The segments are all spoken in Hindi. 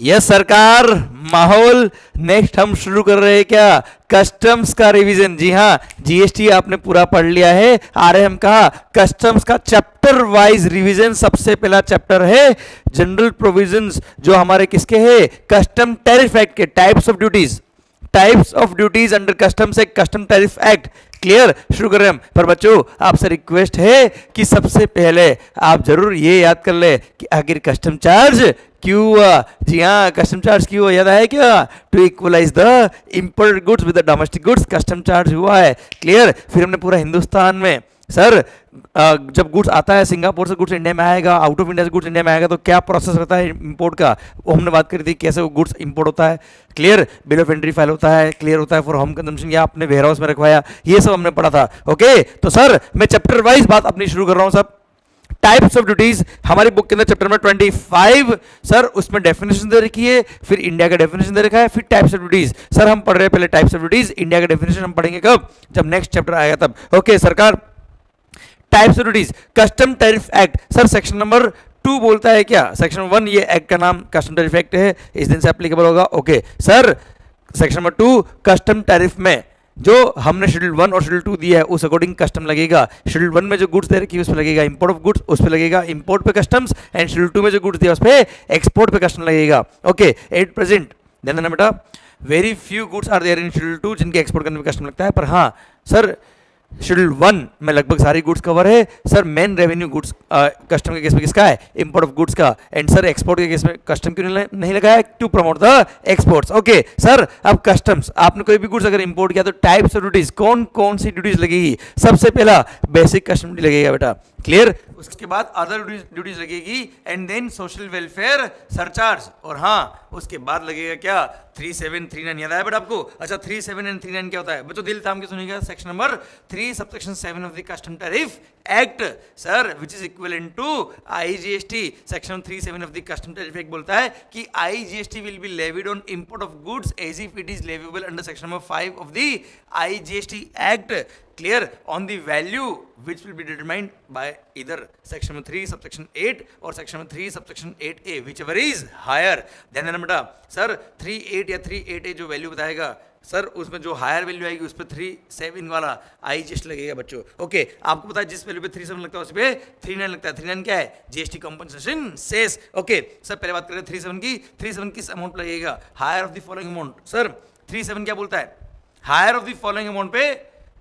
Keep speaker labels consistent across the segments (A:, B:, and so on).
A: यस सरकार, माहौल नेक्स्ट हम शुरू कर रहे हैं क्या, कस्टम्स का रिवीजन। जी हाँ, जीएसटी आपने पूरा पढ़ लिया है, आ रहे हम कहा कस्टम्स का चैप्टर वाइज रिवीजन। सबसे पहला चैप्टर है जनरल प्रोविजंस, जो हमारे किसके है, कस्टम टैरिफ एक्ट के, types of duties, types of duties under customs act, custom tariff act. Clear, शुरू कर रहे हैं हम। पर बच्चों आपसे रिक्वेस्ट है कि सबसे पहले आप जरूर ये याद कर ले कि आखिर कस्टम चार्ज क्यों हुआ। जी हाँ, कस्टम चार्ज क्यों हुआ, याद है क्या, to equalize the imported goods with the domestic goods custom charge हुआ है। क्लियर, फिर हमने पूरा हिंदुस्तान में सर जब गुड्स आता है सिंगापुर से गुड्स इंडिया में आएगा, आउट ऑफ इंडिया से गुड्स इंडिया में आएगा, तो क्या प्रोसेस रहता है इंपोर्ट का, वो हमने बात करी थी कैसे वो गुड्स इंपोर्ट होता है। Clear, bill of entry file होता है, क्लियर होता है फॉर होम कंजम्पशन, या आपने वेयर हाउस में रखवाया, ये सब हमने पढ़ा था। ओके, तो सर मैं चैप्टर वाइज बात अपनी शुरू कर रहा हूँ। सब टाइप्स ऑफ ड्यूटीज हमारी बुक के अंदर चैप्टर नंबर 25 सर, उसमें डेफिनेशन दे रखी है, फिर इंडिया का डेफिनेशन दे रखा है, फिर टाइप्स ऑफ ड्यूटीज। सर हम पढ़ रहे हैं पहले टाइप्स ऑफ ड्यूटीज, इंडिया का डेफिनेशन हम पढ़ेंगे कब, जब नेक्स्ट चैप्टर आएगा तब। ओके सरकार, types of duties, custom tariff act. Sir section number 2 बोलता है क्या, सेक्शन 1 ये एक्ट का नाम कस्टम टैरिफ एक्ट है, इस दिन से एप्लीकेबल होगा। Okay sir, section number 2 custom tariff में जो हमने शेड्यूल 1 और शेड्यूल 2 दिया है उस अकॉर्डिंग कस्टम लगेगा। शेड्यूल 1 में जो गुड्स दे रखी है उस पर लगेगा इंपोर्ट ऑफ गुड्स, उस पर लगेगा इंपोर्ट पे कस्टम्स, एंड शेड्यूल 2 में जो गुड्स दिया उस पर एक्सपोर्ट पे कस्टम लगेगा। ओके, एट प्रेजेंट ध्यान देना बेटा, very few goods are there in schedule 2 जिनके एक्सपोर्ट करने में कस्टम लगता है। पर हाँ सर, शेड्यूल 1 में लगभग सारी गुड्स कवर है। Sir main revenue goods custom के केस में किसका है, इंपोर्ट ऑफ गुड्स का। एंड सर एक्सपोर्ट के केस में कस्टम क्यों नहीं लगाया, to promote the exports. Okay sir, अब कस्टम्स, आपने कोई भी गुड्स अगर इंपोर्ट किया तो टाइप्स ऑफ ड्यूटीज, कौन कौन सी ड्यूटीज लगेगी। सबसे पहला बेसिक कस्टम ड्यूटी लगेगा बेटा। क्लियर, उसके बाद अदर ड्यूटीज लगेगी, and then social welfare surcharge, और हाँ उसके बाद लगेगा क्या, 3739 याद आया बेटा आपको। अच्छा 37 एंड 39 क्या होता है बच्चों, दिल थाम के सुनिएगा। Section number 3 subsection 7 of the custom tariff act sir, which is equivalent to IGST. Section 37 of the custom tariff act बोलता है कि IGST will be levied on import of goods as if it is leviable under section number 5 of the IGST act. Clear, on the value which will be determined by either section 3 subsection 8 or section 3 subsection 8A, whichever is higher। ध्यान देना बेटा, सर 38 या 38A जो वैल्यू बताएगा सर, उसमें जो हायर वैल्यू आएगी उस पर 37 वाला आईजीएसटी लगेगा बच्चों। ओके, आपको पता है जिस वैल्यू पे 37 लगता है उस पे 39 लगता है। 39 क्या है, GST compensation cess. Okay sir, पहले बात करें 37 की। 37 किस अमाउंट लगेगा, higher of the following amount. Sir 37 क्या बोलता है, higher of the following amount पे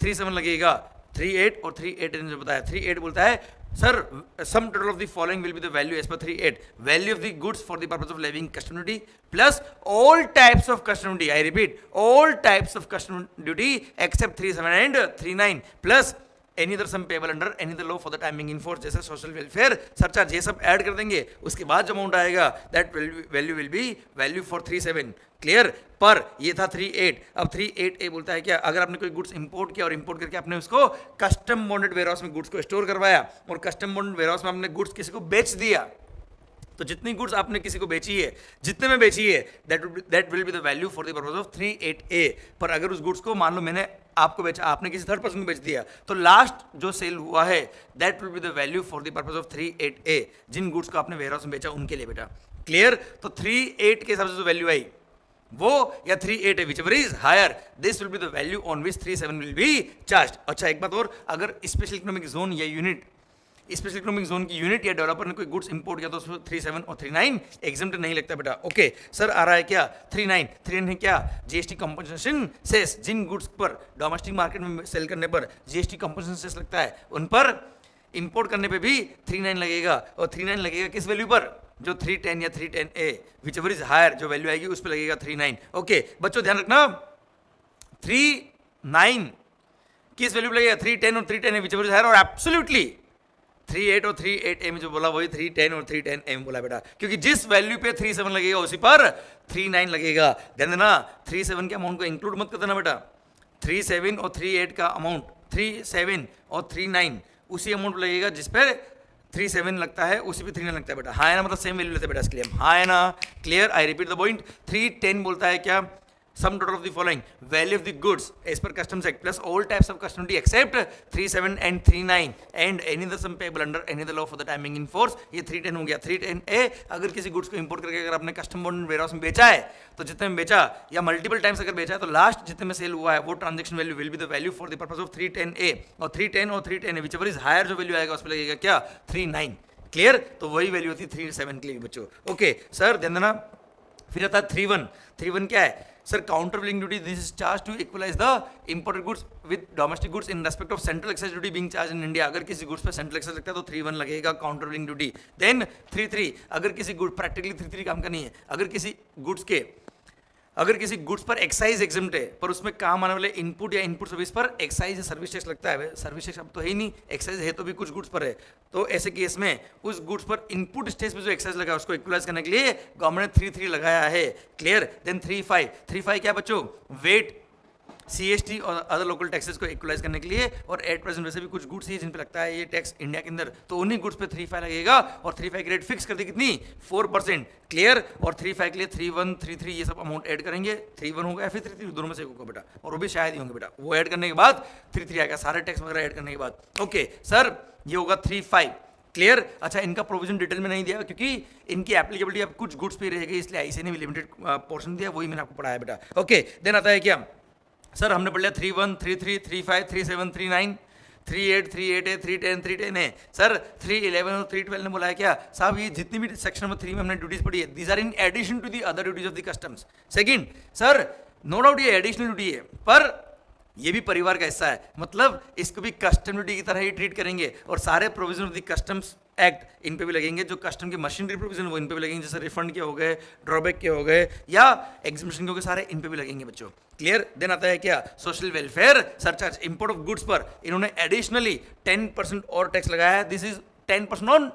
A: 37 लगेगा। 38 और 38 ने जो बताया, 38 बोलता है sir sum total of the following will be the value as per 38, value of the goods for the purpose of levying custom duty plus all types of custom duty. I repeat, all types of custom duty except 37 and 39 plus any other sum payable under any other law for the timing in force, जैसे सोशल वेलफेयर सरचार्ज, ये सब ऐड कर देंगे। उसके बाद जो अमाउंट आएगा that value will be value for 37। Clear, पर ये था 38। अब 38A बोलता है क्या, अगर आपने कोई गुड्स इंपोर्ट किया और इंपोर्ट करके आपने उसको कस्टम बॉन्डेड वेयरहाउस में गुड्स को स्टोर करवाया, और कस्टम बॉन्डेड वेयरहाउस में आपने गुड्स किसी को बेच दिया, तो जितनी गुड्स आपने किसी को बेची है, जितने में बेची है, that will be the value for the purpose of 38A। पर अगर उस गुड्स को मान लो मैंने आपको बेचा, आपने किसी थर्ड पर्सन को बेच दिया, तो लास्ट जो सेल हुआ है that will be the value for the purpose of 38A, जिन गुड्स को आपने वेयरहाउस में बेचा उनके लिए बेटा। क्लियर, तो 38 के हिसाब से जो वैल्यू आई वो या 38 है, whichever is higher, this will be the value on which 37 will be charged। अच्छा एक बात और, अगर स्पेशल इकोनॉमिक जोन या यूनिट, स्पेशल इकोनॉमिक जोन की यूनिट या डेवलपर ने कोई गुड्स इंपोर्ट किया तो उसमें 37 और 39 एग्जम्प्ट नहीं लगता बेटा। ओके सर, आ रहा है क्या 39 है क्या, जीएसटी कंपनसेशन सेस, जिन गुड्स पर डोमेस्टिक मार्केट में सेल करने पर जीएसटी कंपनसेशन सेस लगता है उन पर इंपोर्ट करने पे भी 39 लगेगा। और 39 लगेगा किस वैल्यू पर, जो 310 या 310A, whichever is higher, जो वैल्यू आएगी उस पर लगेगा 39। ओके बच्चों ध्यान रखना, 39 किस वैल्यू पर लगेगा, 310 और 310 है, whichever is higher, और एब्सोल्युटली 38 और 38A में जो बोला वही 310 और 310A में बोला बेटा, क्योंकि जिस वैल्यू पे 37 लगेगा उसी पर 39 लगेगा। ध्यान देना, 37 के अमाउंट को इंक्लूड मत कर देना बेटा, 37 और 38 का अमाउंट, 37 और 39 उसी अमाउंट लगेगा जिस पर 37 लगता है, उसी पे 39 लगता है बेटा। हाँ है ना, मतलब सेम वैल्यू लेते हैं बेटा, इसके लिए हाँ है ना। Clear, I repeat the point. 310 बोलता है क्या, sum total of the following value of the goods as per customs act plus all types of custom duty except 37 and 39 and any other sum payable under any other law for the timing in force. ये 310 हो गया. 310A अगर किसी गुड्स को इंपोर्ट करके अगर आपने कस्टम बॉन्ड वेयरहाउस में बेचा है तो जितने में बेचा या मल्टीपल टाइम्स अगर बेचा है तो लास्ट जितने में सेल हुआ है वो transaction value will be the value for the purpose of 310A और 310 विचएवर इज हायर जो वैल्यू आएगा उस पर लगेगा क्या 39. क्लियर. तो वही वैल्यू होती है 37 के लिए बच्चों. ओके सर ध्यान देना. फिर आता है 31 क्या है sir countervailing duty. This is charge to equalize the imported goods with domestic goods in respect of central excise duty being charge in India. अगर किसी गुड्स पे सेंट्रल एक्साइज लगता है तो 31 लगेगा काउंटर बिलिंग ड्यूटी. देन 33 अगर किसी गुड प्रैक्टिकली 33 काम का नहीं है. अगर किसी गुड्स पर एक्साइज एग्जम्प्ट है पर उसमें काम आने वाले इनपुट या इनपुट सर्विस पर एक्साइज या सर्विस टैक्स लगता है. सर्विस टैक्स अब तो है ही नहीं, एक्साइज है तो भी कुछ गुड्स पर है. तो ऐसे केस में उस गुड्स पर इनपुट स्टेज पे जो एक्साइज लगा है उसको इक्वलाइज करने के लिए गवर्नमेंट ने 33 लगाया है. क्लियर. देन 35 क्या बच्चों वेट CST और अदर लोकल टैक्सेस को इक्वलाइज करने के लिए और एट प्रेजेंट वैसे भी कुछ गुड्स ही जिन पे लगता है ये टैक्स इंडिया के अंदर तो उन्हीं गुड्स पे 35 लगेगा और 35 की रेट फिक्स कर दी कितनी 4%. क्लियर. और 35 के लिए 31 33 ये सब अमाउंट ऐड करेंगे. 31 होगा या फिर 33 दोनों में से एक होगा बेटा और वो भी शायद ही होंगे बेटा. वो ऐड करने के बाद 33 आएगा सारे टैक्स वगैरह ऐड करने के बाद. ओके सर ये होगा 35. क्लियर. अच्छा इनका प्रोविजन डिटेल में नहीं दिया क्योंकि इनकी एप्लीकेबिलिटी अब कुछ गुड्स पे रहेगी इसलिए आईसी ने भी लिमिटेड पोर्शन दिया वही मैंने आपको पढ़ाया बेटा. ओके देन आता है क्या सर हमने पढ़ लिया 31 33 35 37 39 38 38 है 310 310 है. सर 311 और 312 ने बोला है क्या साहब ये जितनी भी सेक्शन नंबर 3 में हमने ड्यूटीज पढ़ी है these are in addition to the other duties of the customs. Second sir no doubt ये एडिशनल ड्यूटी है पर ये भी परिवार का हिस्सा है मतलब इसको भी कस्टम ड्यूटी की तरह ही ट्रीट करेंगे और सारे provision of the customs act in पे भी लगेंगे. जो कस्टम के मशीनरी प्रोविजन वो इन पे भी लगेंगे जैसे रिफंड के हो गए ड्रॉबैक के हो गए या एग्जिबिशन के हो गए सारे इन पे भी लगेंगे बच्चों. क्लियर. देन आता है क्या social welfare surcharge import of goods पर इन्होंने एडिशनली 10% और टैक्स लगाया है. दिस इज 10% ऑन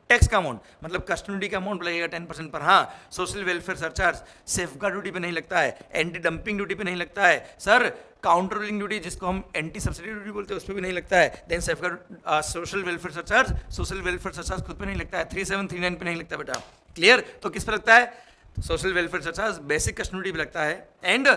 A: टैक्स का अमाउंट मतलब कस्टम ड्यूटी का अमाउंट लगेगा 10% पर. हाँ social welfare surcharge safeguard duty पे नहीं लगता है, एंटी डंपिंग ड्यूटी पे नहीं लगता है सर, काउंटर बिलिंग ड्यूटी जिसको हम एंटी सब्सिडी ड्यूटी बोलते हैं उस पर भी नहीं लगता है. Then safeguard social welfare surcharge खुद पे नहीं लगता है. 3739 पे नहीं लगता बेटा. क्लियर. तो किस पे लगता है social welfare surcharge basic custom duty पे लगता है एंड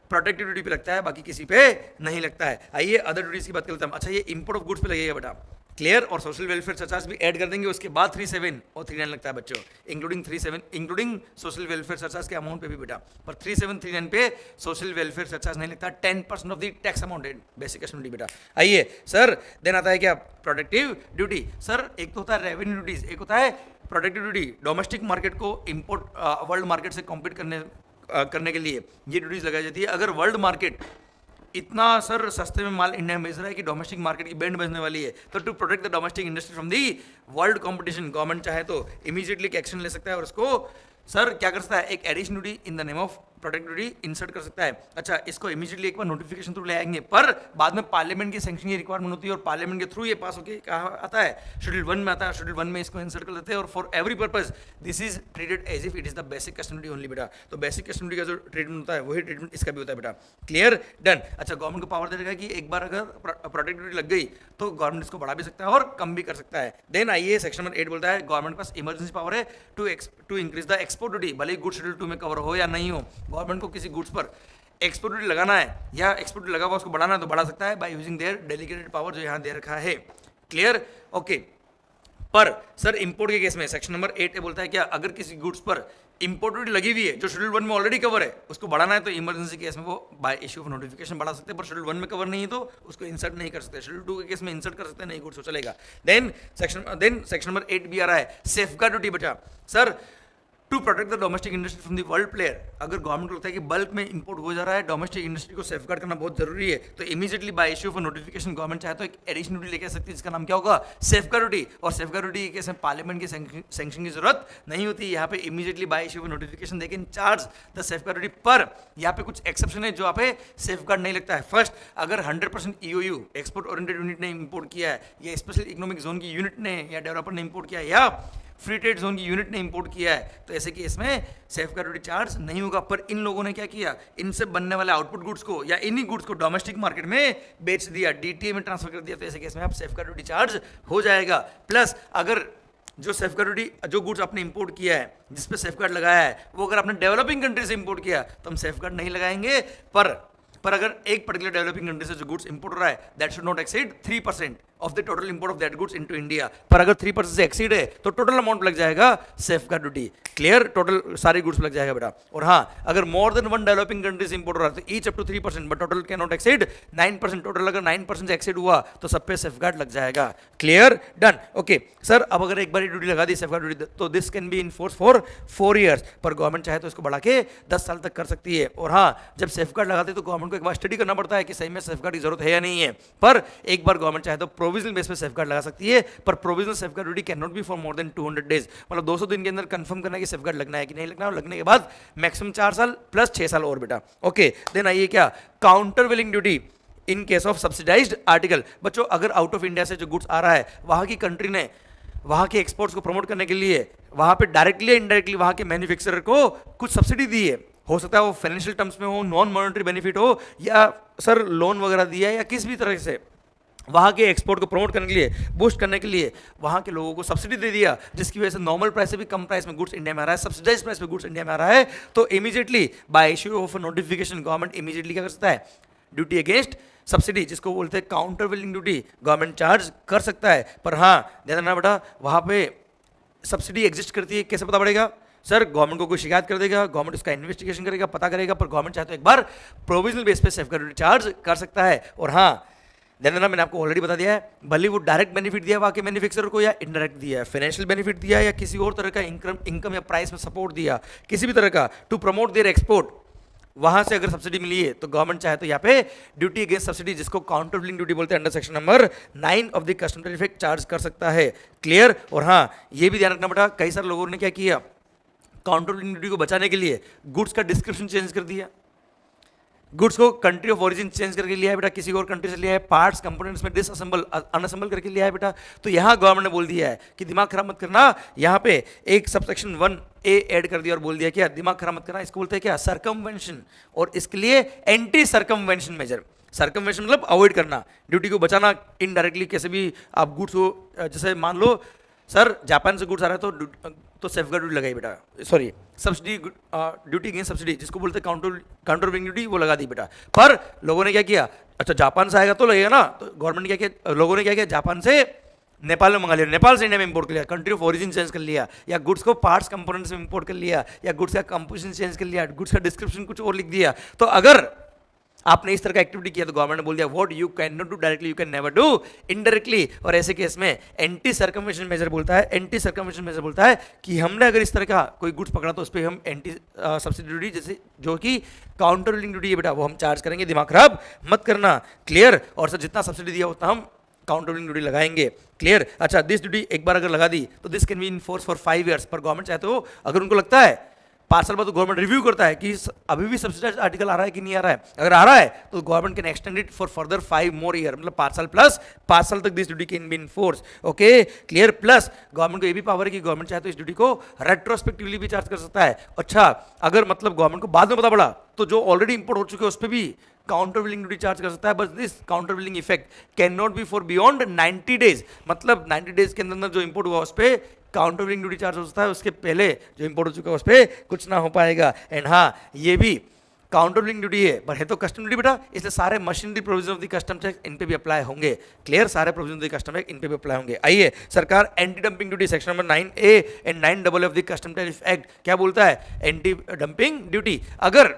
A: प्रोटेक्टिव ड्यूटी पे लगता है बाकी किसी पे नहीं लगता है. आइए अदर ड्यूटीज की बात करते हैं. अच्छा ये इंपोर्ट ऑफ गुड्स पे लगेगा बेटा. क्लियर. और सोशल वेलफेयर सरचार्ज भी ऐड कर देंगे उसके बाद 37 और 39 लगता है बच्चों इंक्लूडिंग सोशल वेलफेयर सरचार्ज के अमाउंट पे भी बेटा. पर 3739 पे सोशल वेलफेयर सरचार्ज नहीं लगता. 10% ऑफ द टैक्स अमाउंट है बेसिक कस्टम ड्यूटी बेटा. आइए सर देन आता है क्या प्रोटेक्टिव ड्यूटी. सर एक तो होता है रेवेन्यू ड्यूटीज एक होता है प्रोटेक्टिव ड्यूटी. डोमेस्टिक मार्केट को इम्पोर्ट वर्ल्ड मार्केट से कॉम्पीट करने के लिए ये ड्यूटीज लगाई जाती है. अगर वर्ल्ड मार्केट इतना सर सस्ते में माल इंडिया में बेच रहा है कि डोमेस्टिक मार्केट की बैंड बजने वाली है तो to protect the domestic industry from the world competition government चाहे तो इमीडिएटली एक्शन ले सकता है और उसको सर क्या कर सकता है एक addition duty in the name of protect duty insert कर सकता है. अच्छा इसको इमीडिएटली एक बार नोटिफिकेशन थ्रू ले आएंगे पर बाद में पार्लियामेंट की सैंक्शन की रिक्वायरमेंट होती है और पार्लियामेंट के थ्रू ये पास होकर कहा आता है शेड्यूल 1 में आता है. शेड्यूल 1 में इसको इंसर्ट कर लेते हैं और for every purpose this is treated as if it is the basic custom duty only बेटा. तो बेसिक कस्टम ड्यूटी का जो ट्रीटमेंट होता है वही ट्रीटमेंट इसका भी होता है बेटा. क्लियर. डन. अच्छा गवर्नमेंट को पावर दे देगा कि एक बार अगर प्रोटेक्ट ड्यूटी लग गई तो गवर्नमेंट इसको बढ़ा भी सकता है और कम भी कर सकता है. देन आइए सेक्शन नंबर 8 बोलता है गवर्नमेंट के पास इमरजेंसी पावर है to increase the export duty. भले ही गुड शेड्यूल 2 में कवर हो या नहीं हो गवर्नमेंट को किसी गुड्स पर एक्सपोर्ट ड्यूटी लगाना है या एक्सपोर्ट ड्यूटी लगा हुआ उसको बढ़ाना है तो बढ़ा सकता है by using their delegated power जो यहाँ दे रखा है. क्लियर. ओके. पर सर इंपोर्ट के केस में सेक्शन नंबर 8 बोलता है क्या अगर किसी गुड्स पर इंपोर्ट ड्यूटी लगी हुई है जो शेड्यूल 1 में ऑलरेडी कवर है उसको बढ़ाना है तो इमरजेंसी केस में वो बाय इश्यू ऑफ नोटिफिकेशन बढ़ा सकते हैं. पर शेड्यूल 1 में कवर नहीं है तो उसको इंसर्ट नहीं कर सकते. शेड्यूल 2 के केस में इंसर्ट कर सकते हैं नहीं गुड्स तो चलेगा. देन सेक्शन नंबर 8 भी आ रहा है सेफगार्ड ड्यूटी बेटा. Sir to protect the domestic industry from the world player. अगर गवर्नमेंट को लगता है कि बल्क में इंपोर्ट हो जा रहा है डोमेस्टिक इंडस्ट्री को सेफगार्ड करना बहुत जरूरी है तो immediately bye issue of notification government चाहे तो एक एडिशनल ड्यूटी लेके आ सकती है जिसका नाम क्या होगा सेफगार्ड ड्यूटी. और सेफगार्ड ड्यूटी के केस में पार्लियामेंट की सैंक्शन की जरूरत नहीं होती. यहाँ पे immediately bye issue of notification देके चार्ज द सेफगार्ड ड्यूटी. पर यहाँ पे कुछ एक्सेप्शन है जो यहाँ पे सेफगार्ड नहीं लगता है. फर्स्ट अगर 100% EOU एक्सपोर्ट ओरिएंटेड यूनिट ने इंपोर्ट किया है या स्पेशल इकोनॉमिक जोन की यूनिट ने या डेवलपर ने इंपोर्ट किया है या फ्री ट्रेड जोन की यूनिट ने इंपोर्ट किया है तो ऐसे केस में सेफगार्ड ड्यूटी चार्ज नहीं होगा. पर इन लोगों ने क्या किया इनसे बनने वाले आउटपुट गुड्स को या इन्हीं गुड्स को डोमेस्टिक मार्केट में बेच दिया DTA में ट्रांसफर कर दिया तो ऐसे केस में आप सेफगार्ड ड्यूटी चार्ज हो जाएगा. प्लस अगर जो सेफगार्ड ड्यूटी, जो गुड्स आपने इंपोर्ट किया है जिस पे सेफगार्ड लगाया है, वो अगर आपने डेवलपिंग कंट्री से इंपोर्ट किया तो हम सेफगार्ड नहीं लगाएंगे। पर अगर एक पर्टिकुलर डेवलपिंग कंट्री से जो गुड्स इंपोर्ट हो रहा है that should not exceed 3% of the total import of that goods into India. पर अगर 3% से एक्सीड है तो टोटल अमाउंट लग जाएगा सेफगार्ड ड्यूटी। क्लियर, टोटल सारी गुड्स लग जाएगा बेटा। और हाँ, अगर more than one developing country से इंपोर्ट हो रहा है तो each up to 3%, but total can not exceed 9%। Total अगर 9% से एक्सीड हुआ तो सब पे सेफगार्ड लग जाएगा। Clear, done. ओके सर, अब अगर एक बार ड्यूटी लगा दी सेफगार्ड ड्यूटी तो this can be in force for 4 years, पर गवर्नमेंट चाहे तो इसको बढ़ा के 10 साल तक कर सकती है। और हाँ, जब सेफगार्ड लगाते तो गवर्नमेंट को एक बार स्टडी करना पड़ता है कि सही में सेफगार्ड की जरूरत है या नहीं है। पर एक बार गवर्नमेंट चाहे तो प्रोविजनल बेस पे सेफगार्ड लगा सकती है, पर provisional safeguard duty can not be for more than 200 days. मतलब 200 दिन के अंदर कंफर्म करना है कि सेफगार्ड लगना है कि नहीं लगना, और लगने के बाद मैक्सिमम 4 साल प्लस 6 साल और बेटा। ओके, देन आइए क्या, counter willing duty in case of subsidised article. बच्चों, अगर आउट ऑफ इंडिया से जो गुड्स आ रहा है वहां की कंट्री ने वहां के एक्सपोर्ट्स को प्रमोट करने के लिए वहां पे डायरेक्टली इनडायरेक्टली वहां के मैन्युफैक्चरर को कुछ सब्सिडी दी है, हो सकता है वो फाइनेंशियल टर्म्स में हो, नॉन मॉनेटरी बेनिफिट हो, या सर लोन वगैरह दिया है, या किस भी तरह से वहाँ के एक्सपोर्ट को प्रमोट करने के लिए, बूस्ट करने के लिए वहाँ के लोगों को सब्सिडी दे दिया, जिसकी वजह से नॉर्मल प्राइस से भी कम प्राइस में गुड्स इंडिया में आ रहा है, सब्सिडाइज प्राइस पे गुड्स इंडिया में आ रहा है। तो immediately bye issue of notification government immediately क्या कर सकता है, ड्यूटी अगेंस्ट सब्सिडी, जिसको बोलते हैं counter willing duty, government charge कर सकता है। पर हाँ, ध्यान रखना बेटा, वहाँ पे सब्सिडी एग्जिस्ट करती है, कैसे पता पड़ेगा सर? गवर्नमेंट को कोई शिकायत कर देगा, गवर्नमेंट उसका इन्वेस्टिगेशन करेगा, पता करेगा, पर गवर्नमेंट चाहे तो एक बार प्रोविजनल बेस पे सेफगार्ड ड्यूटी चार्ज कर सकता है। और हाँ, ध्यान, मैंने आपको ऑलरेडी बता दिया है, भले वो डायरेक्ट बेनिफिट दिया वहाँ के मैन्युफैक्चरर को या इनडायरेक्ट दिया है, फाइनेंशियल बेनिफिट दिया या किसी और तरह का इनकम या प्राइस में सपोर्ट दिया, किसी भी तरह का टू प्रमोट देयर एक्सपोर्ट, वहां से अगर सब्सिडी मिली है तो गवर्नमेंट चाहे तो यहाँ पे ड्यूटी अगेंस्ट सब्सिडी, जिसको काउंटर विलिंग ड्यूटी बोलते हैं, under section number 9 of the custom tariff act charge कर सकता है। क्लियर। और हाँ, ये भी ध्यान रखना बेटा, कई सारे लोगों ने क्या किया, काउंटर विलिंग ड्यूटी को बचाने के लिए गुड्स का डिस्क्रिप्शन चेंज कर दिया, गुड्स को कंट्री ऑफ ओरिजिन चेंज करके लिया है बेटा, किसी और कंट्री से लिया है, पार्ट्स कंपोनेंट्स में डिसअसेंबल अनअसेंबल करके लिया है बेटा। तो यहाँ गवर्नमेंट ने बोल दिया है कि दिमाग खराब मत करना, यहाँ पे एक सबसेक्शन 1A ऐड कर दिया और बोल दिया क्या, दिमाग खराब मत करना, इसको बोलते हैं क्या, सरकमवेंशन, और इसके लिए एंटी सरकमवेंशन मेजर। सरकमवेंशन मतलब अवॉइड करना, ड्यूटी को बचाना इनडायरेक्टली, कैसे भी आप गुड्स को, जैसे मान लो सर जापान से गुड्स आ रहा है तो सेफगार्ड ड्यूटी लगाई बेटा, sorry subsidy, duty against subsidy, जिसको बोलते हैं काउंटर विलिंग ड्यूटी, वो लगा दी बेटा। पर लोगों ने क्या किया, अच्छा जापान से आएगा तो लगेगा ना, तो गवर्नमेंट ने क्या किया, लोगों ने क्या किया, जापान से नेपाल में मंगा लिया, नेपाल से इंडिया में इंपोर्ट कर लिया, कंट्री ऑफ ओरिजिन चेंज कर लिया, या गुड्स को पार्ट्स कंपोनेंट्स में इंपोर्ट कर लिया, या गुड्स का कंपोजिशन चेंज कर लिया, गुड्स का डिस्क्रिप्शन कुछ और लिख दिया। तो अगर आपने इस तरह का एक्टिविटी किया तो गवर्नमेंट ने बोल दिया what you can not do directly you can never do indirectly, और ऐसे केस में एंटी सर्कमवेंशन मेजर बोलता है, एंटी सर्कमवेंशन मेजर बोलता है कि हमने अगर इस तरह का कोई गुड्स पकड़ा तो उस पर हम एंटी सब्सिडी ड्यूटी, जैसे जो कि काउंटर विलिंग ड्यूटी है बेटा, वो हम चार्ज करेंगे, दिमाग खराब मत करना। क्लियर। और सर जितना सब्सिडी दिया उतना हम काउंटर विलिंग ड्यूटी लगाएंगे। क्लियर। अच्छा, दिस ड्यूटी एक बार अगर लगा दी तो this can be in force for 5 years, पर गवर्नमेंट चाहे तो अगर उनको लगता है 5 साल बाद तो गवर्नमेंट रिव्यू करता है कि अभी भी सब्सिडाइज आर्टिकल आ रहा है कि नहीं आ रहा है, अगर आ रहा है तो government can extend it for further 5 more year, मतलब 5 साल प्लस 5 साल तक this duty can be in force. Okay, clear. Plus government को ये भी पावर है कि गवर्नमेंट चाहे तो इस ड्यूटी को रेट्रोस्पेक्टिवली भी चार्ज कर सकता है। अच्छा, अगर मतलब गवर्नमेंट को बाद में पता पड़ा तो जो ऑलरेडी इंपोर्ट हो चुके हैं उस पर भी काउंटर विलिंग ड्यूटी चार्ज कर सकता है, but this counter willing effect can not be for beyond 90 days, मतलब 90 डेज के अंदर जो इंपोर्ट हुआ उस पर काउंटर विलिंग ड्यूटी चार्ज हो सकता है, उसके पहले जो इंपोर्ट हो चुका है उस पर कुछ ना हो पाएगा। एंड हाँ, ये भी काउंटर विलिंग ड्यूटी है पर है तो कस्टम ड्यूटी बेटा, इसलिए सारे machinery provision of the custom tax in पे भी अप्लाई होंगे। क्लियर। सारे provision of the custom tax in पे भी अप्लाई होंगे। आइए, सरकार anti dumping duty section number 9A and 9AA of the custom tariff act क्या बोलता है, एंटी डंपिंग ड्यूटी, अगर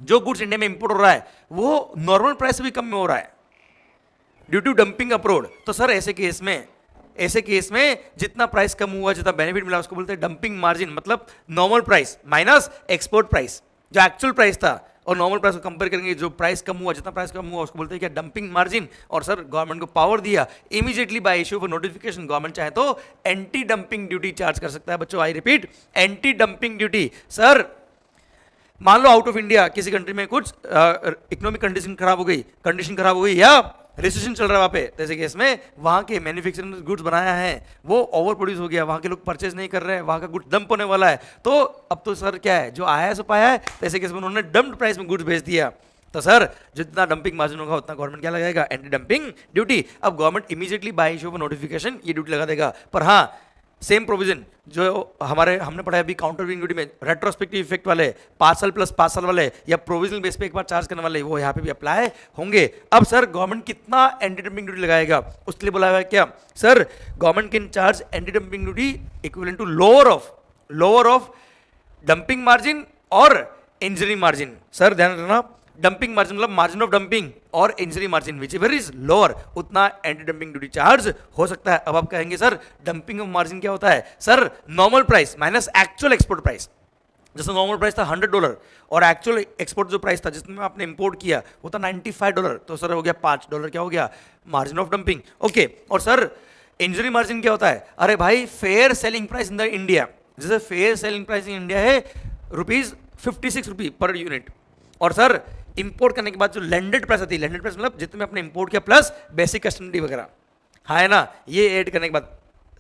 A: जो गुड्स इंडिया में इंपोर्ट हो रहा है वो नॉर्मल प्राइस से भी कम में हो रहा है ड्यू टू डंपिंग अप्रोड, तो सर ऐसे केस में जितना प्राइस कम हुआ, जितना बेनिफिट मिला, उसको बोलते हैं डंपिंग मार्जिन, मतलब normal price minus export price, जो एक्चुअल प्राइस था और नॉर्मल प्राइस को कंपेयर करेंगे, जो प्राइस कम हुआ, जितना प्राइस कम हुआ उसको बोलते हैं क्या, डंपिंग मार्जिन। और सर गवर्नमेंट को पावर दिया immediately bye issue of notification, government चाहे तो एंटी डंपिंग ड्यूटी चार्ज कर सकता है। बच्चों I repeat, anti dumping duty. Sir मान लो आउट ऑफ इंडिया किसी कंट्री में कुछ इकोनॉमिक कंडीशन खराब हो गई या रिसेशन चल रहा है वहाँ पे, जैसे केस में वहाँ के मैन्युफैक्चरिंग गुड्स बनाया है वो ओवर प्रोड्यूस हो गया, वहाँ के लोग परचेज नहीं कर रहे हैं, वहाँ का गुड्स डंप होने वाला है, तो अब तो सर क्या है, जो आया है सो पाया है, ऐसे केस में उन्होंने डंप्ड प्राइस में गुड्स भेज दिया, तो सर जितना डंपिंग मार्जिन होगा उतना गवर्नमेंट क्या लगाएगा, एंटी डंपिंग ड्यूटी। अब government immediately bye issue of notification ये ड्यूटी लगा देगा। पर हाँ, सेम प्रोविजन जो हमने पढ़ा है अभी काउंटर वेइंग ड्यूटी में, रेट्रोस्पेक्टिव इफेक्ट वाले, 5 साल प्लस 5 साल वाले या प्रोविजनल बेस पे एक बार चार्ज करने वाले, वो यहाँ पे भी अप्लाई होंगे। अब सर गवर्नमेंट कितना एंटी डंपिंग ड्यूटी लगाएगा, उसके लिए बोला हुआ है क्या, sir government can charge anti dumping duty equivalent to lower of dumping margin और इंजरी मार्जिन। सर ध्यान रखना, डंपिंग मार्जिन मतलब मार्जिन ऑफ डंपिंग और injury margin whichever is lower, उतना एंटी डंपिंग ड्यूटी चार्ज हो सकता है। अब आप कहेंगे सर डंपिंग ऑफ मार्जिन क्या होता है, sir normal price minus actual export price. जैसे नॉर्मल प्राइस था $100 और एक्चुअल एक्सपोर्ट जो प्राइस था जिसमें आपने इंपोर्ट किया वो था $95, तो सर हो गया $5 क्या हो गया, मार्जिन ऑफ डंपिंग। ओके, और सर इंजरी मार्जिन क्या होता है, अरे भाई fair selling price in the India, जैसे fair selling price in India है ₹56 पर यूनिट, और सर इंपोर्ट करने के बाद जो लैंडेड प्राइस आती है, लैंडेड प्राइस मतलब जितने आपने इंपोर्ट किया प्लस बेसिक कस्टम ड्यूटी वगैरह, हाँ है ना, ये ऐड करने के बाद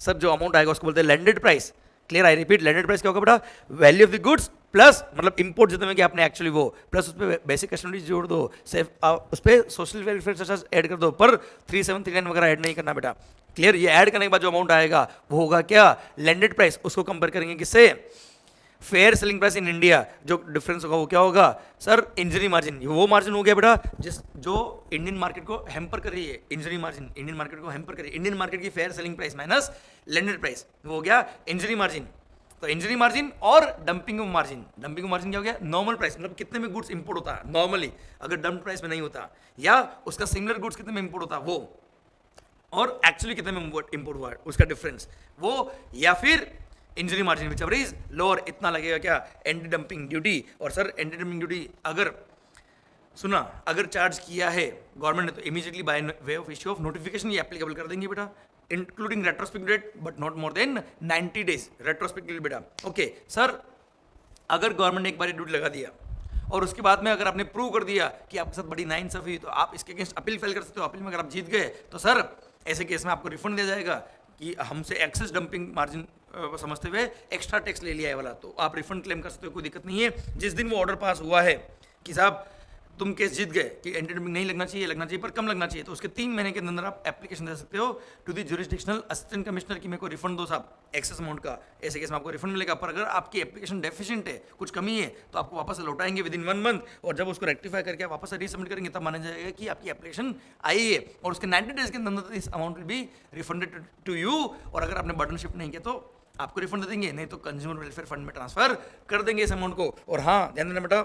A: सब जो अमाउंट आएगा उसको बोलते हैं landed price. Clear, I repeat, landed price क्या होगा बेटा, value of the goods plus मतलब इंपोर्ट जितने में कि आपने एक्चुअली वो, प्लस उस पर बेसिक कस्टम ड्यूटी जोड़ दो, उस पर सोशल वेलफेयर चार्ज ऐड कर दो, पर 3739 वगैरह ऐड नहीं करना बेटा। क्लियर, ये ऐड करने के बाद जो अमाउंट आएगा वो होगा क्या, लैंडेड प्राइस। उसको कंपेयर करेंगे किससे, fair selling price in India, जो डिफरेंस होगा वो क्या होगा, सर इंजरी मार्जिन। वो मार्जिन हो गया बेटा जो इंडियन मार्केट को हैम्पर कर रही है, इंजरी मार्जिन इंडियन मार्केट को हैम्पर कर रही है, इंडियन मार्केट की fair selling price minus landed price, वो हो गया इंजरी मार्जिन। तो इंजरी मार्जिन और dumping of margin, dumping of margin क्या हो गया, नॉर्मल प्राइस मतलब कितने में गुड्स इंपोर्ट होता है नॉर्मली, अगर डंप प्राइस में नहीं होता, या उसका सिमिलर गुड्स कितने में इंपोर्ट होता वो, और एक्चुअली कितने में इंपोर्ट हुआ उसका डिफरेंस वो, या फिर injury margin whichever is lower, इतना लगेगा क्या, एंटी डंपिंग ड्यूटी। और सर एंटी डंपिंग ड्यूटी अगर चार्ज किया है गवर्नमेंट ने तो immediately by way of issue of notification ये एप्लीकेबल कर देंगे बेटा, including retrospective date but not more than 90 days retrospective बेटा। ओके सर, अगर गवर्नमेंट ने एक बार ड्यूटी लगा दिया और उसके बाद में अगर आपने प्रूव कर दिया कि आपके साथ बड़ी नाइंसाफी हुई तो आप इसके अगेंस्ट अपील फाइल कर सकते हो, अपील में अगर आप जीत गए तो सर ऐसे केस में आपको रिफंड दिया जाएगा कि हमसे एक्सेस डंपिंग मार्जिन समझते हुए एक्स्ट्रा टैक्स ले लिया है वाला, तो आप रिफंड क्लेम कर सकते हो, कोई दिक्कत नहीं है। जिस दिन वो ऑर्डर पास हुआ है कि साहब तुम केस जीत गए कि एंटी डंपिंग नहीं लगना चाहिए पर कम लगना चाहिए, तो उसके 3 महीने के अंदर आप एप्लीकेशन दे सकते हो to the jurisdictional assistant commissioner कि मेरे को रिफंड दो साहब एक्सेस अमाउंट का। ऐसे केस में आपको रिफंड मिलेगा, पर अगर आपकी एप्लीकेशन डेफिशिएंट है, कुछ कमी है, तो आपको वापस लौटाएंगे विद इन 1 month, और जब उसको रेक्टिफाई करके आप वापस रीसबमिट करेंगे तब माना जाएगा कि आपकी एप्लीकेशन आई है, और उसके 90 days के अंदर इस amount will be refunded to you. और अगर आपने बर्डन शिफ्ट नहीं किया तो आपको रिफंड दे देंगे, नहीं तो कंज्यूमर वेलफेयर फंड में ट्रांसफर कर देंगे इस अमाउंट को। और हाँ ध्यान देना बेटा,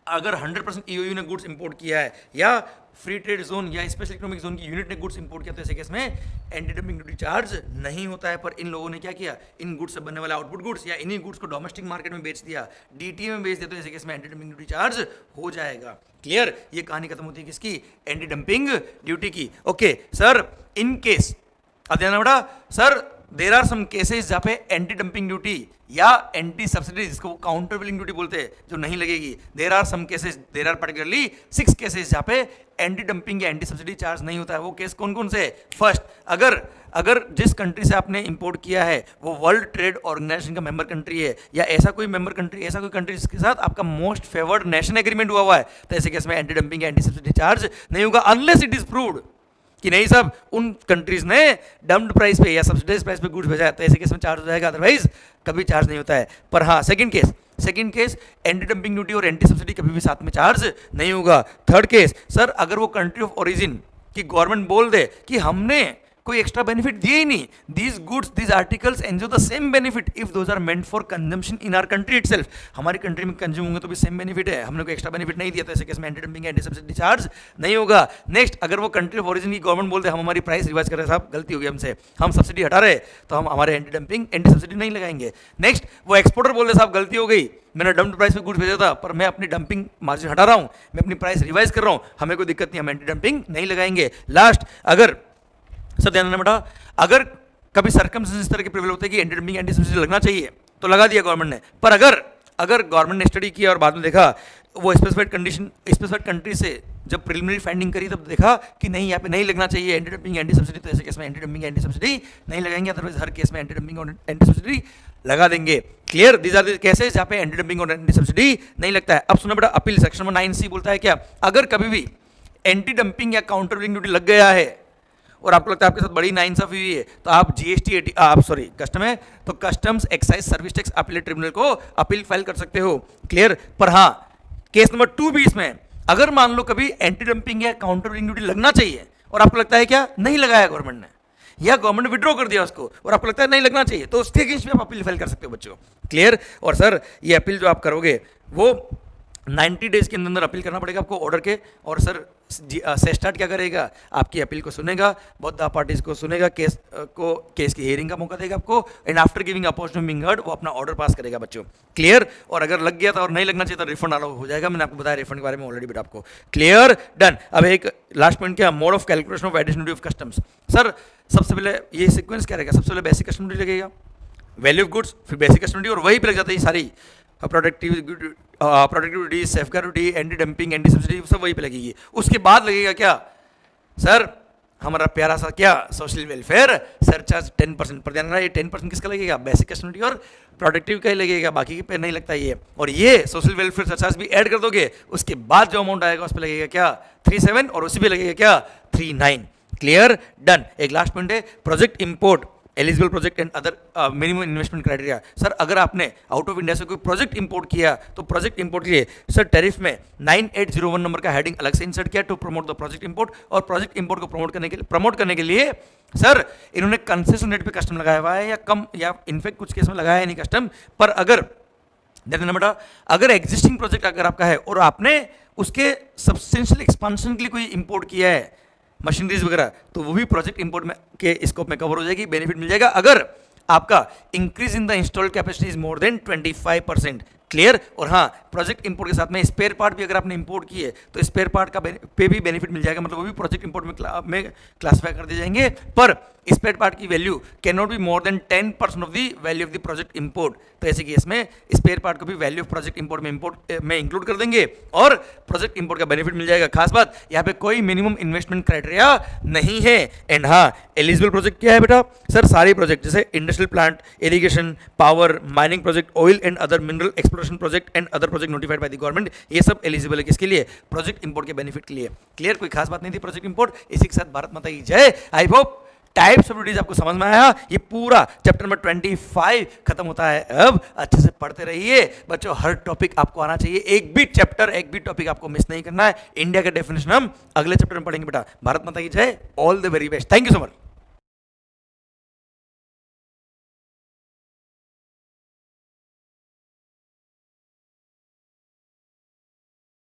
A: अगर 100% ईओयू ने गुड्स इंपोर्ट किया है या फ्री ट्रेड जोन या स्पेशल इकोनॉमिक जोन की यूनिट ने गुड्स इंपोर्ट किया तो ऐसे केस में एंटी डंपिंग ड्यूटी चार्ज नहीं होता है। पर इन लोगों ने क्या किया, इन गुड्स से बनने वाला आउटपुट गुड्स या इन्हीं गुड्स को डोमेस्टिक मार्केट में बेच दिया, डीटीए में बेच दिया, तो ऐसे केस में एंटी डंपिंग ड्यूटी चार्ज हो जाएगा। क्लियर, ये कहानी खत्म होती है किसकी, एंटी डंपिंग ड्यूटी की। ओके सर, इन केस अब ध्यान बेटा, sir there are some cases जहाँ पे एंटी डंपिंग ड्यूटी या एंटी सब्सिडी, जिसको काउंटर बिलिंग ड्यूटी बोलते हैं, जो नहीं लगेगी। There are some cases, there are particularly 6 cases जहाँ पे एंटी डंपिंग या एंटी सब्सिडी चार्ज नहीं होता है। वो केस कौन कौन से, फर्स्ट, अगर जिस कंट्री से आपने इंपोर्ट किया है वो वर्ल्ड ट्रेड ऑर्गेनाइजेशन का मेंबर कंट्री है, या ऐसा कोई मेंबर कंट्री, ऐसा कोई कंट्री जिसके साथ आपका मोस्ट फेवर्ड नेशन एग्रीमेंट हुआ है, तो ऐसे केस में एंटी डंपिंग या एंटी सब्सिडी चार्ज नहीं होगा, अनलेस इट इज प्रूव्ड कि नहीं साहब उन कंट्रीज ने डम्प्ड प्राइस पे या सब्सिडाइज प्राइस पे गुड्स भेजा है, तो ऐसे केस में चार्ज हो जाएगा, अदरवाइज कभी चार्ज नहीं होता है। पर हाँ, second case anti dumping duty और एंटी सब्सिडी कभी भी साथ में चार्ज नहीं होगा। थर्ड केस, सर अगर वो कंट्री ऑफ ओरिजिन की गवर्नमेंट बोल दे कि हमने कोई एक्स्ट्रा बेनिफिट दिए ही नहीं, these goods these articles enjoy the same benefit if those are meant for consumption in our country itself, हमारी कंट्री में कंज्यूम होंगे तो भी सेम बेनिफिट है, हमने कोई एक्स्ट्रा बेनिफिट नहीं दिया, तो ऐसे केस में anti dumping anti subsidy charge नहीं होगा। नेक्स्ट, अगर वो कंट्री ऑफ ओरिजिन की गवर्नमेंट बोलते हैं हम हमारी प्राइस रिवाइज कर रहे हैं साहब, गलती हो गई हमसे, हम सब्सिडी हटा रहे, तो हम हमारे एंटी डंपिंग एंटी सब्सिडी नहीं लगाएंगे। नेक्स्ट, वो एक्सपोर्टर बोल रहे साहब गलती हो गई, मैंने डम्प्ड प्राइस पे गुड्स भेजा था पर मैं अपनी डंपिंग मार्जिन हटा रहा हूँ, मैं अपनी प्राइस रिवाइज कर रहा हूँ, हमें कोई दिक्कत नहीं, हम एंटी डंपिंग नहीं लगाएंगे। लास्ट, अगर सर ध्यान देना बेटा, अगर कभी सर्कमस्टेंसेस इस तरह के प्रिवेल होते हैं कि एंटी डंपिंग एंटी सब्सिडी लगना चाहिए तो लगा दिया गवर्नमेंट ने, पर अगर गवर्नमेंट ने स्टडी किया और बाद में देखा वो स्पेसिफाइड कंट्री से जब प्रिलिमिनरी फाइंडिंग करी तब देखा कि नहीं यहाँ पे नहीं लगना चाहिए एंटी डंपिंग एंटी सब्सिडी, तो ऐसे केस में एंटी डंपिंग एंटी सब्सिडी नहीं लगाएंगे, अदरवाइज हर केस में एंटी डंपिंग और एंटी सब्सिडी लगा देंगे। Clear, these are the cases जहाँ पे एंटी डंपिंग और एंटी सब्सिडी नहीं लगता है। अब सुनो बेटा, अपील सेक्शन 9C बोलता है क्या, अगर कभी भी एंटी डंपिंग या काउंटर बिलिंग ड्यूटी लग गया है और आपको लगता है आपके साथ बड़ी नाइंसाफी हुई है, तो आप जीएसटी आप सॉरी कस्टम है तो customs excise service tax appellate tribunal को अपील फाइल कर सकते हो। क्लियर। पर हाँ, केस नंबर 2 भी इसमें, अगर मान लो कभी एंटी डंपिंग या काउंटर वेलिंग ड्यूटी लगना चाहिए और आपको लगता है क्या नहीं लगाया गवर्नमेंट ने, या गवर्नमेंट ने विड्रॉ कर दिया उसको और आपको लगता है नहीं लगना चाहिए, तो उसके अगेंस्ट में आप अपील फाइल कर सकते हो बच्चों। क्लियर। और सर ये अपील जो आप करोगे वो 90 डेज के अंदर अपील करना पड़ेगा आपको ऑर्डर के। और सर सेस्टार्ट क्या करेगा, आपकी अपील को सुनेगा, बोथ पार्टीज को सुनेगा, केस की हियरिंग का मौका देगा आपको, and after giving opportunity being heard वो अपना ऑर्डर पास करेगा बच्चों। क्लियर। और अगर लग गया था और नहीं लगना चाहिए तो रिफंड अलाउ हो जाएगा, मैंने आपको बताया रिफंड के बारे में ऑलरेडी बेटा आपको। क्लियर। डन। अब एक लास्ट पॉइंट क्या, mode of calculation of additional duty of customs. Sir सबसे पहले ये सीक्वेंस क्या रहेगा, सबसे पहले बेसिक कस्टम ड्यूटी लगेगा, वैल्यू ऑफ गुड्स, फिर बेसिक कस्टम ड्यूटी, और वही पे लग जाता है सारी productivity, safeguard duty, anti dumping, anti subsidy, सब वही पे लगेगी। उसके बाद लगेगा क्या सर, हमारा प्यारा सा क्या सोशल वेलफेयर सरचार्ज 10%। पर ध्यान रखना ये 10% किसका लगेगा, बेसिक कस्टम ड्यूटी और प्रोडक्टिव का ही लगेगा, बाकी के पे नहीं लगता ये। और ये सोशल वेलफेयर सरचार्ज भी ऐड कर दोगे, उसके बाद जो अमाउंट आएगा उस पर लगेगा क्या 37, और उसी पे लगेगा क्या 39। क्लियर। डन। एक लास्ट पॉइंट है project import, eligible project and other minimum investment criteria. Sir अगर आपने आउट ऑफ इंडिया से कोई प्रोजेक्ट इंपोर्ट किया तो प्रोजेक्ट इंपोर्ट के लिए सर टैरिफ में 9801 नंबर का हेडिंग अलग से इंसर्ट किया to promote the project import. और प्रोजेक्ट इंपोर्ट को प्रमोट करने के लिए सर इन्होंने कंसेशन रेट पे कस्टम लगाया हुआ है, या कम, या इनफैक्ट कुछ केस में लगाया है नहीं कस्टम। पर अगर देखना बेटा, अगर एग्जिस्टिंग प्रोजेक्ट अगर आपका है और आपने उसके सब्सटेंशियल एक्सपांशन के लिए कोई इंपोर्ट किया है मशीनरीज वगैरह, तो वो भी प्रोजेक्ट इंपोर्ट में के स्कोप में कवर हो जाएगी, बेनिफिट मिल जाएगा अगर आपका increase in the installed capacity is more than 25%। Clear. और हाँ, प्रोजेक्ट इंपोर्ट के साथ में स्पेयर पार्ट भी अगर आपने इंपोर्ट किए तो स्पेयर पार्ट का पे भी बेनिफिट मिल जाएगा, मतलब वो भी प्रोजेक्ट इंपोर्ट में क्लासिफाई कर दिए जाएंगे। पर स्पेयर पार्ट की value can not be more than 10% of the value of the project import. तो ऐसे केस में स्पेयर पार्ट को भी वैल्यू ऑफ प्रोजेक्ट इंपोर्ट में इंक्लूड कर देंगे और प्रोजेक्ट इंपोर्ट का बेनिफिट मिल जाएगा। खास बात यहाँ पे कोई मिनिमम इन्वेस्टमेंट क्राइटेरिया नहीं है। एंड हाँ, एलिजिबल प्रोजेक्ट क्या है बेटा, सर सारे प्रोजेक्ट जैसे industrial plant, irrigation, power, mining project, oil and other mineral exploration project and other project notified by the government, ये सब एलिजिबल है किसके लिए, प्रोजेक्ट इंपोर्ट के बेनिफिट के लिए। क्लियर। कोई खास बात नहीं थी प्रोजेक्ट इंपोर्ट। इसी के साथ भारत माता की जय। I hope types of duties आपको समझ में आया। ये पूरा चैप्टर नंबर 25 खत्म होता है। अब अच्छे से पढ़ते रहिए बच्चों, हर टॉपिक आपको आना चाहिए, एक भी चैप्टर, एक भी टॉपिक आपको मिस नहीं करना है। इंडिया का डेफिनेशन हम अगले चैप्टर में पढ़ेंगे बेटा। भारत माता की जय। All the very best. Thank you so much.